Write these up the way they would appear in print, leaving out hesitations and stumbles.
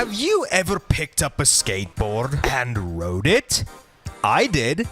Have you ever picked up a skateboard and rode it? I did.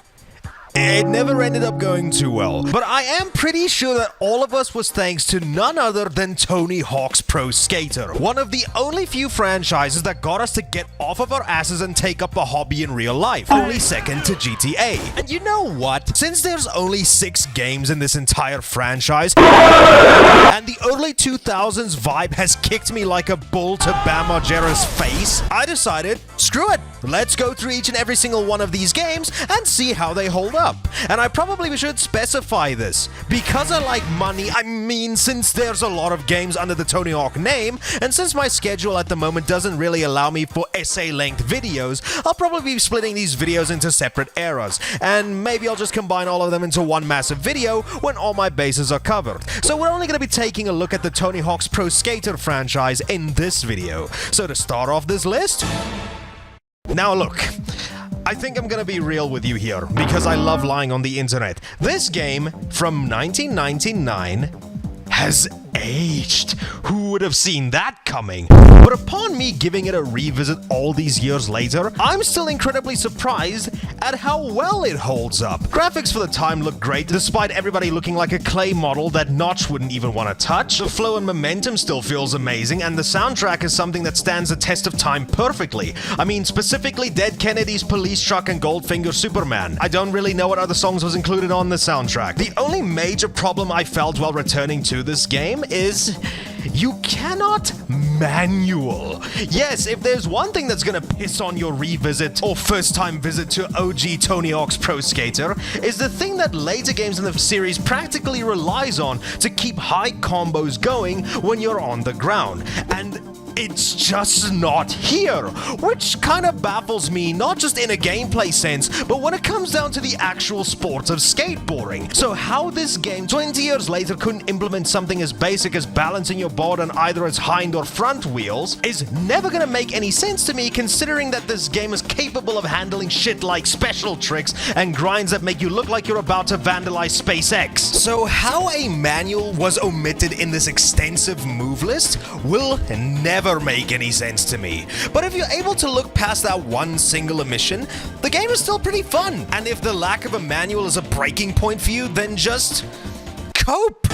It never ended up going too well, but I am pretty sure that all of us was thanks to none other than Tony Hawk's Pro Skater, one of the only few franchises that got us to get off of our asses and take up a hobby in real life, only second to GTA. And you know what? Since there's only 6 games in this entire franchise, and the early 2000s vibe has kicked me like a bull to Bam Margera's face, I decided, screw it, let's go through each and every single one of these games and see how they hold up. And I probably should specify this. Because I like money, I mean since there's a lot of games under the Tony Hawk name, and since my schedule at the moment doesn't really allow me for essay-length videos, I'll probably be splitting these videos into separate eras, and maybe I'll just combine all of them into one massive video when all my bases are covered. So we're only going to be taking a look at the Tony Hawk's Pro Skater franchise in this video. So to start off this list... Now look, I think I'm gonna be real with you here, because I love lying on the internet. This game, from 1999, has aged. Who would have seen that coming? But upon me giving it a revisit all these years later, I'm still incredibly surprised at how well it holds up. Graphics for the time look great, despite everybody looking like a clay model that Notch wouldn't even want to touch. The flow and momentum still feels amazing, and the soundtrack is something that stands the test of time perfectly. I mean, specifically Dead Kennedy's Police Truck and Goldfinger Superman. I don't really know what other songs was included on the soundtrack. The only major problem I felt while returning to this game is you cannot manual. Yes, if there's one thing that's gonna piss on your revisit or first time visit to OG Tony Hawk's Pro Skater is the thing that later games in the series practically relies on to keep high combos going when you're on the ground. And it's just not here, which kind of baffles me, not just in a gameplay sense, but when it comes down to the actual sport of skateboarding. So how this game 20 years later couldn't implement something as basic as balancing your board on either its hind or front wheels is never gonna make any sense to me, considering that this game is capable of handling shit like special tricks and grinds that make you look like you're about to vandalize SpaceX. So how a manual was omitted in this extensive move list will never make any sense to me. But if you're able to look past that one single omission, the game is still pretty fun. And if the lack of a manual is a breaking point for you, then just cope.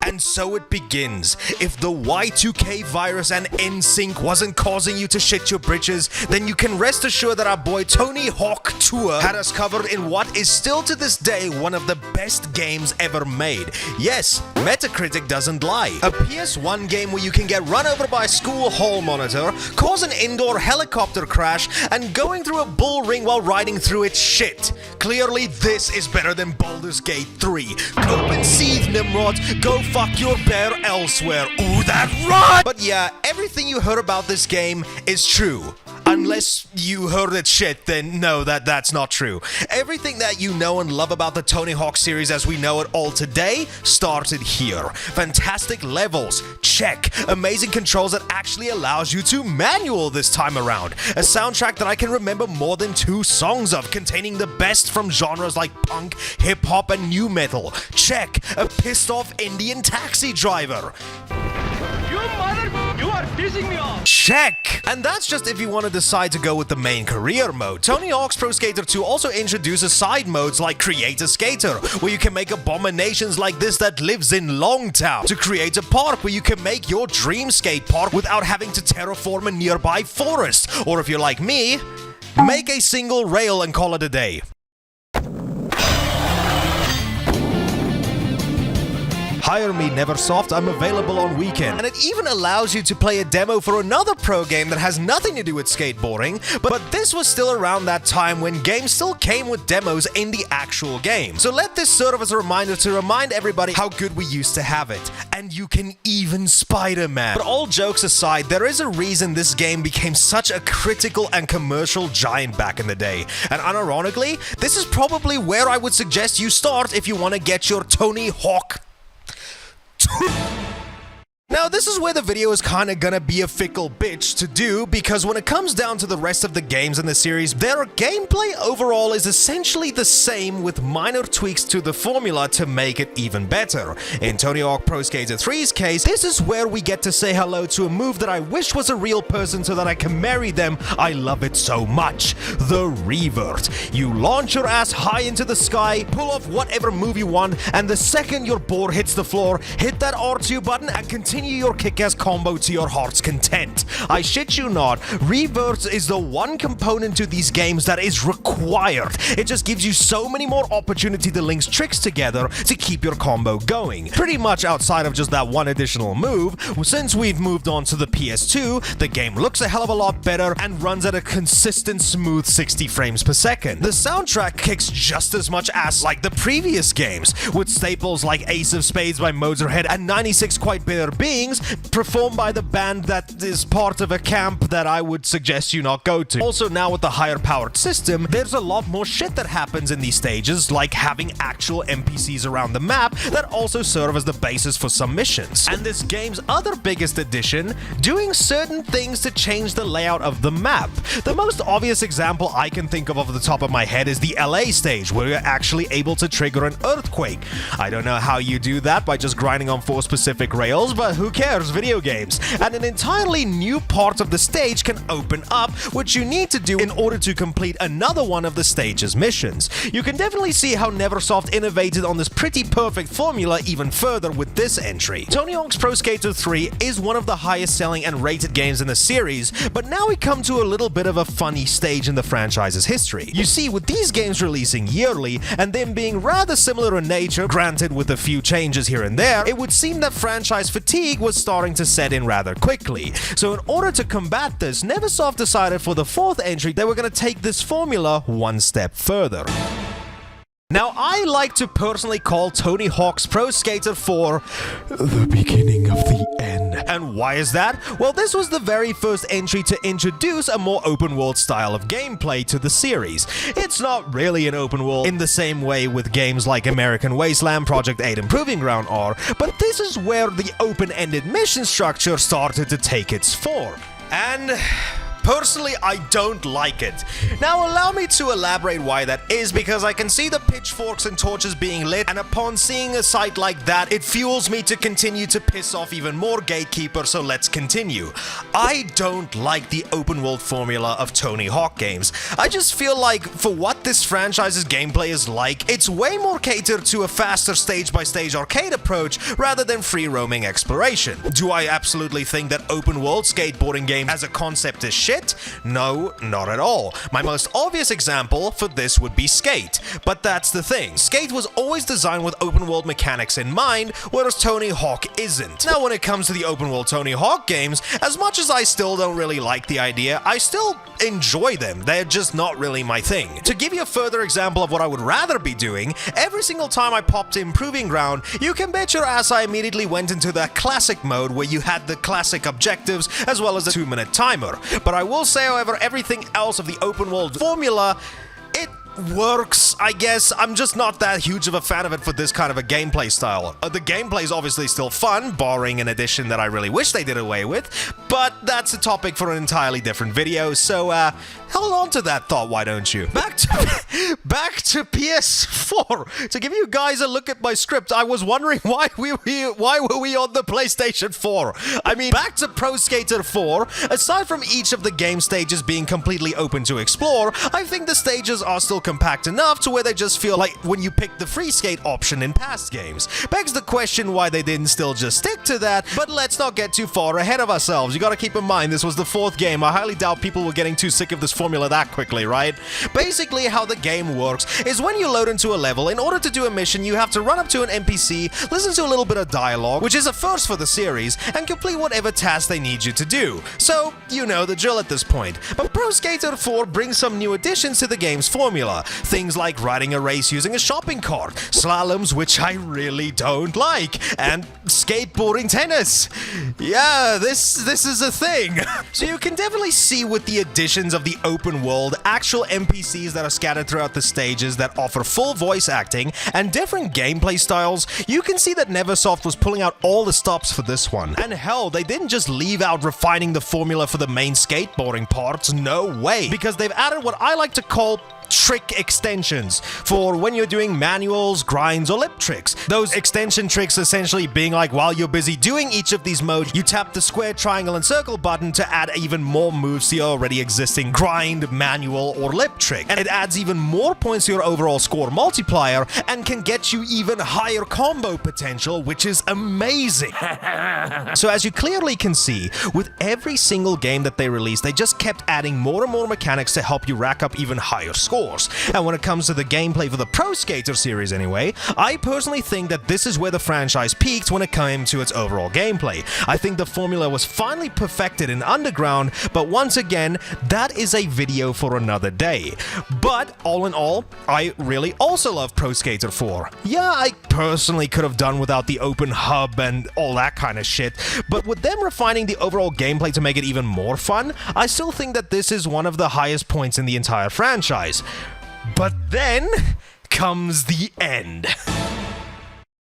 And so it begins. If the Y2K virus and NSYNC wasn't causing you to shit your britches, then you can rest assured that our boy Tony Hawk Tour had us covered in what is still to this day one of the best games ever made. Yes, Metacritic doesn't lie. A PS1 game where you can get run over by a school hall monitor, cause an indoor helicopter crash, and going through a bull ring while riding through its shit. Clearly this is better than Baldur's Gate 3. Cope and seethe, Nimrod. Go fuck your bear elsewhere. Ooh, that run! But yeah, everything you heard about this game is true. Unless you heard it shit, then no, that's not true. Everything that you know and love about the Tony Hawk series as we know it all today started here. Fantastic levels, check. Amazing controls that actually allows you to manual this time around. A soundtrack that I can remember more than 2 songs of, containing the best from genres like punk, hip-hop, and nu metal. Check. A pissed-off Indian taxi driver. You are pissing me off! Check! And that's just if you want to decide to go with the main career mode. Tony Hawk's Pro Skater 2 also introduces side modes like Create a Skater, where you can make abominations like this that lives in Longtown, to create a park where you can make your dream skate park without having to terraform a nearby forest, or if you're like me, make a single rail and call it a day. Hire me, Neversoft, I'm available on weekend. And it even allows you to play a demo for another pro game that has nothing to do with skateboarding, but this was still around that time when games still came with demos in the actual game. So let this serve as a reminder to remind everybody how good we used to have it. And you can even Spider-Man. But all jokes aside, there is a reason this game became such a critical and commercial giant back in the day. And unironically, this is probably where I would suggest you start if you want to get your Tony Hawk Now, this is where the video is kinda gonna be a fickle bitch to do, because when it comes down to the rest of the games in the series, their gameplay overall is essentially the same with minor tweaks to the formula to make it even better. In Tony Hawk Pro Skater 3's case, this is where we get to say hello to a move that I wish was a real person so that I can marry them. I love it so much. The revert. You launch your ass high into the sky, pull off whatever move you want, and the second your board hits the floor, hit that R2 button and continue your kick-ass combo to your heart's content. I shit you not, reverts is the one component to these games that is required. It just gives you so many more opportunity to link tricks together to keep your combo going. Pretty much outside of just that one additional move, since we've moved on to the PS2, the game looks a hell of a lot better and runs at a consistent smooth 60 frames per second. The soundtrack kicks just as much ass like the previous games, with staples like Ace of Spades by Motorhead and 96 Quite Bitter Beings, performed by the band that is part of a camp that I would suggest you not go to. Also, now with the higher powered system, there's a lot more shit that happens in these stages, like having actual NPCs around the map that also serve as the basis for some missions. And this game's other biggest addition, doing certain things to change the layout of the map. The most obvious example I can think of off the top of my head is the LA stage, where you're actually able to trigger an earthquake. I don't know how you do that by just grinding on 4 specific rails, but who cares, video games. And an entirely new part of the stage can open up, which you need to do in order to complete another one of the stage's missions. You can definitely see how Neversoft innovated on this pretty perfect formula even further with this entry. Tony Hawk's Pro Skater 3 is one of the highest selling and rated games in the series, but now we come to a little bit of a funny stage in the franchise's history. You see, with these games releasing yearly, and them being rather similar in nature, granted with a few changes here and there, it would seem that franchise fatigue was starting to set in rather quickly. So in order to combat this, Neversoft decided for the 4th entry they were going to take this formula one step further. Now, I like to personally call Tony Hawk's Pro Skater 4 the beginning of the end. And why is that? Well, this was the very first entry to introduce a more open-world style of gameplay to the series. It's not really an open world in the same way with games like American Wasteland, Project 8, and Proving Ground are, but this is where the open-ended mission structure started to take its form. And personally, I don't like it. Now, allow me to elaborate why that is, because I can see the pitchforks and torches being lit, and upon seeing a sight like that, it fuels me to continue to piss off even more gatekeepers, so let's continue. I don't like the open world formula of Tony Hawk games. I just feel like, for what this franchise's gameplay is like, it's way more catered to a faster stage-by-stage arcade approach rather than free-roaming exploration. Do I absolutely think that open world skateboarding game as a concept is shit? No, not at all. My most obvious example for this would be Skate. But that's the thing. Skate was always designed with open world mechanics in mind, whereas Tony Hawk isn't. Now, when it comes to the open world Tony Hawk games, as much as I still don't really like the idea, I still enjoy them. They're just not really my thing. To give you a further example of what I would rather be doing, every single time I popped in Proving Ground, you can bet your ass I immediately went into that classic mode where you had the classic objectives as well as a 2-minute timer. But I will say, however, everything else of the open world formula, it works, I guess. I'm just not that huge of a fan of it for this kind of a gameplay style. The gameplay is obviously still fun, barring an addition that I really wish they did away with, but that's a topic for an entirely different video, so hold on to that thought, why don't you? Back to PS4. To give you guys a look at my script, I was wondering why were we on the PlayStation 4? I mean, back to Pro Skater 4, aside from each of the game stages being completely open to explore, I think the stages are still compact enough to where they just feel like when you pick the free skate option in past games. Begs the question why they didn't still just stick to that, but let's not get too far ahead of ourselves. You gotta keep in mind, this was the 4th game. I highly doubt people were getting too sick of this formula that quickly, right? Basically, how the game works is when you load into a level, in order to do a mission, you have to run up to an NPC, listen to a little bit of dialogue, which is a first for the series, and complete whatever task they need you to do. So, you know the drill at this point. But Pro Skater 4 brings some new additions to the game's formula. formula. Things like riding a race using a shopping cart, slaloms, which I really don't like, and skateboarding tennis. Yeah, this is a thing. So you can definitely see with the additions of the open world, actual NPCs that are scattered throughout the stages that offer full voice acting and different gameplay styles, you can see that Neversoft was pulling out all the stops for this one. And hell, they didn't just leave out refining the formula for the main skateboarding parts, no way, because they've added what I like to call trick extensions for when you're doing manuals, grinds, or lip tricks. Those extension tricks essentially being like, while you're busy doing each of these modes, you tap the square, triangle, and circle button to add even more moves to your already existing grind, manual, or lip trick. And it adds even more points to your overall score multiplier and can get you even higher combo potential, which is amazing. So as you clearly can see, with every single game that they released, they just kept adding more and more mechanics to help you rack up even higher scores. And when it comes to the gameplay for the Pro Skater series anyway, I personally think that this is where the franchise peaked when it came to its overall gameplay. I think the formula was finally perfected in Underground, but once again, that is a video for another day. But all in all, I really also love Pro Skater 4. Yeah, I personally could have done without the open hub and all that kind of shit, but with them refining the overall gameplay to make it even more fun, I still think that this is one of the highest points in the entire franchise. But then comes the end.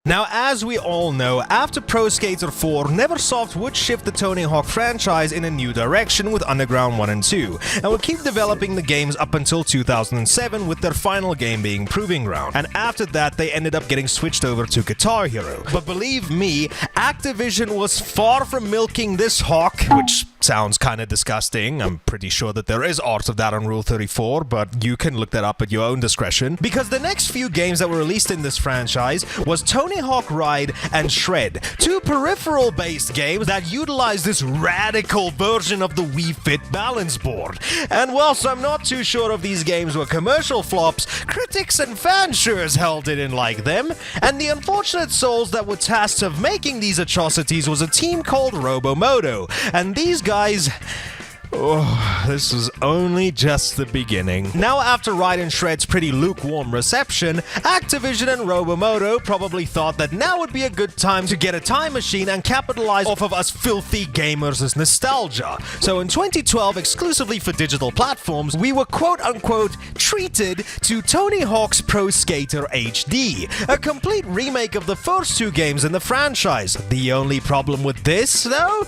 Now, as we all know, after Pro Skater 4, Neversoft would shift the Tony Hawk franchise in a new direction with Underground 1 and 2, and would keep developing the games up until 2007, with their final game being Proving Ground. And after that, they ended up getting switched over to Guitar Hero. But believe me, Activision was far from milking this hawk, which sounds kind of disgusting. I'm pretty sure that there is art of that on Rule 34, but you can look that up at your own discretion. Because the next few games that were released in this franchise was Tony Hawk Ride and Shred, two peripheral-based games that utilize this radical version of the Wii Fit balance board. And whilst I'm not too sure if these games were commercial flops, critics and fans sure as hell didn't like them. And the unfortunate souls that were tasked of making these atrocities was a team called Robomoto, and these guys... oh, this was only just the beginning. Now, after Ride and Shred's pretty lukewarm reception, Activision and Robomoto probably thought that now would be a good time to get a time machine and capitalize off of us filthy gamers' nostalgia. So in 2012, exclusively for digital platforms, we were quote-unquote treated to Tony Hawk's Pro Skater HD, a complete remake of the first two games in the franchise. The only problem with this, though?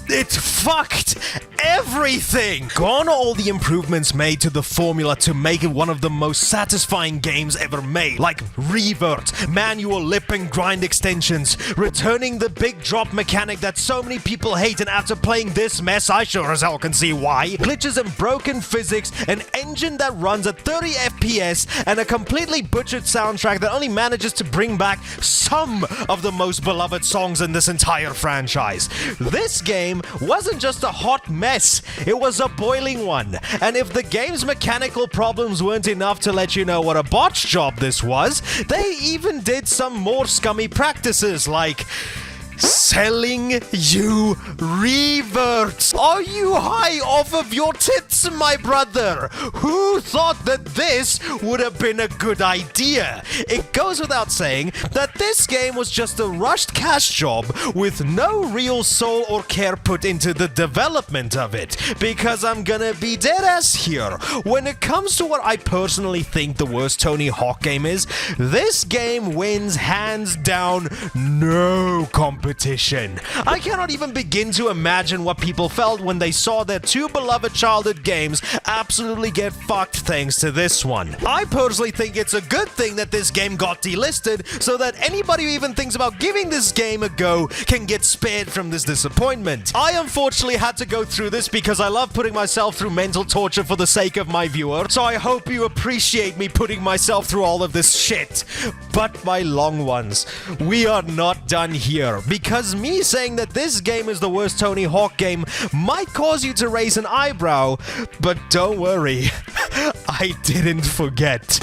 It fucked everything! Gone are all the improvements made to the formula to make it one of the most satisfying games ever made, like revert, manual lip and grind extensions, returning the big drop mechanic that so many people hate, and after playing this mess, I sure as hell can see why. Glitches and broken physics, an engine that runs at 30 FPS, and a completely butchered soundtrack that only manages to bring back some of the most beloved songs in this entire franchise. This game wasn't just a hot mess, it was a boiling one. And if the game's mechanical problems weren't enough to let you know what a botch job this was, they even did some more scummy practices like selling you reverts. Are you high off of your tits, my brother? Who thought that this would have been a good idea? It goes without saying that this game was just a rushed cash job with no real soul or care put into the development of it. Because I'm gonna be dead ass here. When it comes to what I personally think the worst Tony Hawk game is, this game wins hands down, no competition. I cannot even begin to imagine what people felt when they saw their two beloved childhood games absolutely get fucked thanks to this one. I personally think it's a good thing that this game got delisted so that anybody who even thinks about giving this game a go can get spared from this disappointment. I unfortunately had to go through this because I love putting myself through mental torture for the sake of my viewer, so I hope you appreciate me putting myself through all of this shit. But my long ones, we are not done here, because me saying that this game is the worst Tony Hawk game might cause you to raise an eyebrow, but don't worry, I didn't forget.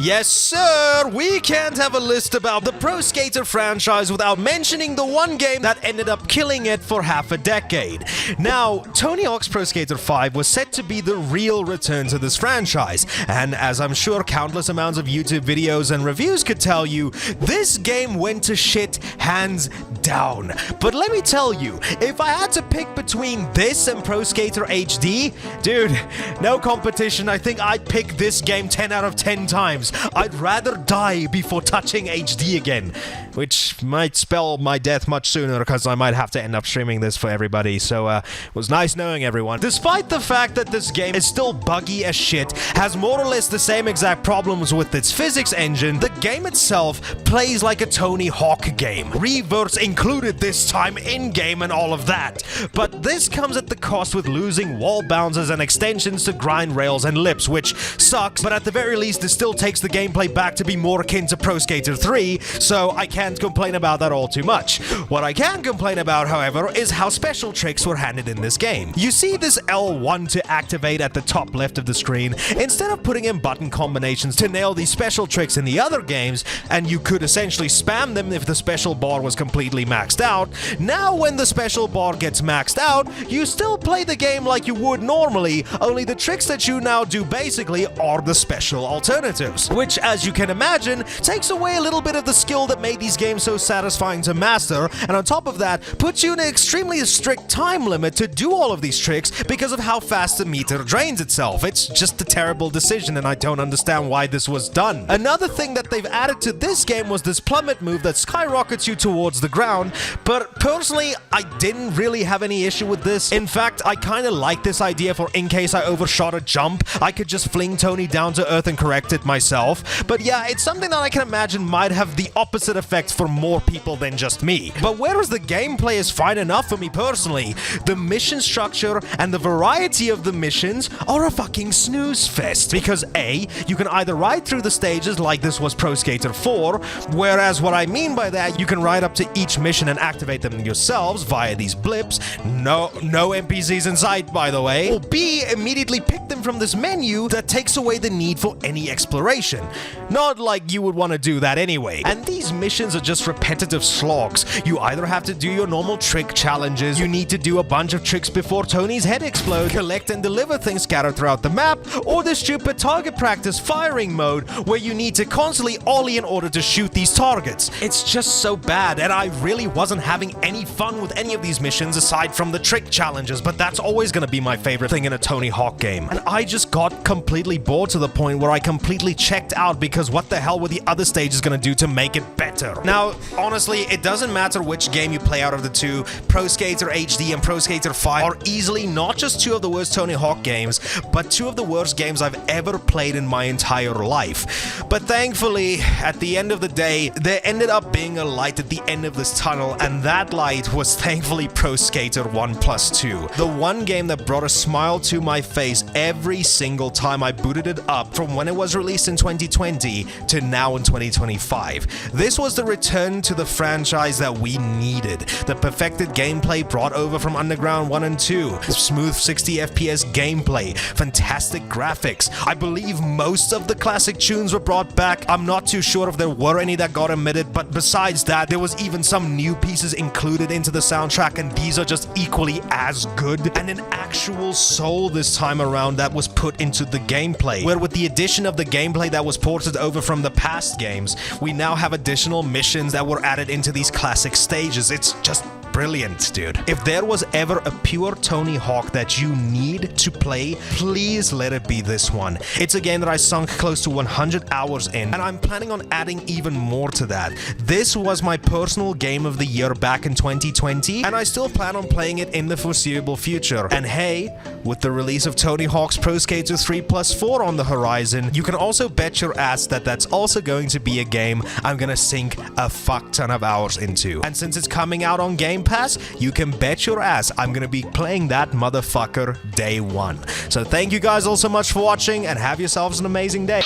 Yes, sir! We can't have a list about the Pro Skater franchise without mentioning the one game that ended up killing it for half a decade. Now, Tony Hawk's Pro Skater 5 was set to be the real return to this franchise, and as I'm sure countless amounts of YouTube videos and reviews could tell you, this game went to shit hands down. But let me tell you, if I had to pick between this and Pro Skater HD, dude, no competition. I think I'd pick this game 10 out of 10 times. I'd rather die before touching HD again, which might spell my death much sooner because I might have to end up streaming this for everybody, so it was nice knowing everyone. Despite the fact that this game is still buggy as shit, has more or less the same exact problems with its physics engine, the game itself plays like a Tony Hawk game. Reverts included this time in-game and all of that. But this comes at the cost with losing wall bounces and extensions to grind rails and lips, which sucks, but at the very least it still takes the gameplay back to be more akin to Pro Skater 3, so I can't complain about that all too much. What I can complain about, however, is how special tricks were handed in this game. You see this L1 to activate at the top left of the screen. Instead of putting in button combinations to nail these special tricks in the other games, and you could essentially spam them if the special bar was completely maxed out, now when the special bar gets maxed out, you still play the game like you would normally, only the tricks that you now do basically are the special alternatives. Which, as you can imagine, takes away a little bit of the skill that made these games so satisfying to master, and on top of that, puts you in an extremely strict time limit to do all of these tricks because of how fast the meter drains itself. It's just a terrible decision, and I don't understand why this was done. Another thing that they've added to this game was this plummet move that skyrockets you towards the ground, but personally, I didn't really have any issue with this. In fact, I kinda like this idea for in case I overshot a jump, I could just fling Tony down to earth and correct it myself. But yeah, it's something that I can imagine might have the opposite effect for more people than just me. But whereas the gameplay is fine enough for me personally, the mission structure and the variety of the missions are a fucking snooze fest. Because A, you can either ride through the stages like this was Pro Skater 4, whereas what I mean by that, you can ride up to each mission and activate them yourselves via these blips. No NPCs in sight, by the way. Or B, immediately pick them from this menu that takes away the need for any exploration. Not like you would want to do that anyway. And these missions are just repetitive slogs. You either have to do your normal trick challenges, you need to do a bunch of tricks before Tony's head explodes, collect and deliver things scattered throughout the map, or the stupid target practice firing mode where you need to constantly ollie in order to shoot these targets. It's just so bad, and I really wasn't having any fun with any of these missions aside from the trick challenges, but that's always gonna be my favorite thing in a Tony Hawk game. And I just got completely bored to the point where I completely checked out because what the hell were the other stages gonna do to make it better? Now, honestly, it doesn't matter which game you play out of the two, Pro Skater HD and Pro Skater 5 are easily not just two of the worst Tony Hawk games, but two of the worst games I've ever played in my entire life. But thankfully, at the end of the day, there ended up being a light at the end of this tunnel, and that light was thankfully Pro Skater 1+2. The one game that brought a smile to my face every single time I booted it up from when it was released in 2020 to now in 2025. This was the return to the franchise that we needed. The perfected gameplay brought over from Underground 1 and 2, smooth 60 FPS gameplay, fantastic graphics. I believe most of the classic tunes were brought back. I'm not too sure if there were any that got omitted, but besides that, there was even some new pieces included into the soundtrack, and these are just equally as good. And an actual soul this time around that was put into the gameplay, where with the addition of the gameplay that was ported over from the past games, we now have additional missions that were added into these classic stages. It's just brilliant, dude. If there was ever a pure Tony Hawk that you need to play, please let it be this one. It's a game that I sunk close to 100 hours in, and I'm planning on adding even more to that. This was my personal game of the year back in 2020, and I still plan on playing it in the foreseeable future. And hey, with the release of Tony Hawk's Pro Skater 3+4 on the horizon, you can also bet your ass that that's also going to be a game I'm gonna sink a fuck ton of hours into. And since it's coming out on Game Pass, you can bet your ass I'm gonna be playing that motherfucker day one. So thank you guys all so much for watching, and have yourselves an amazing day.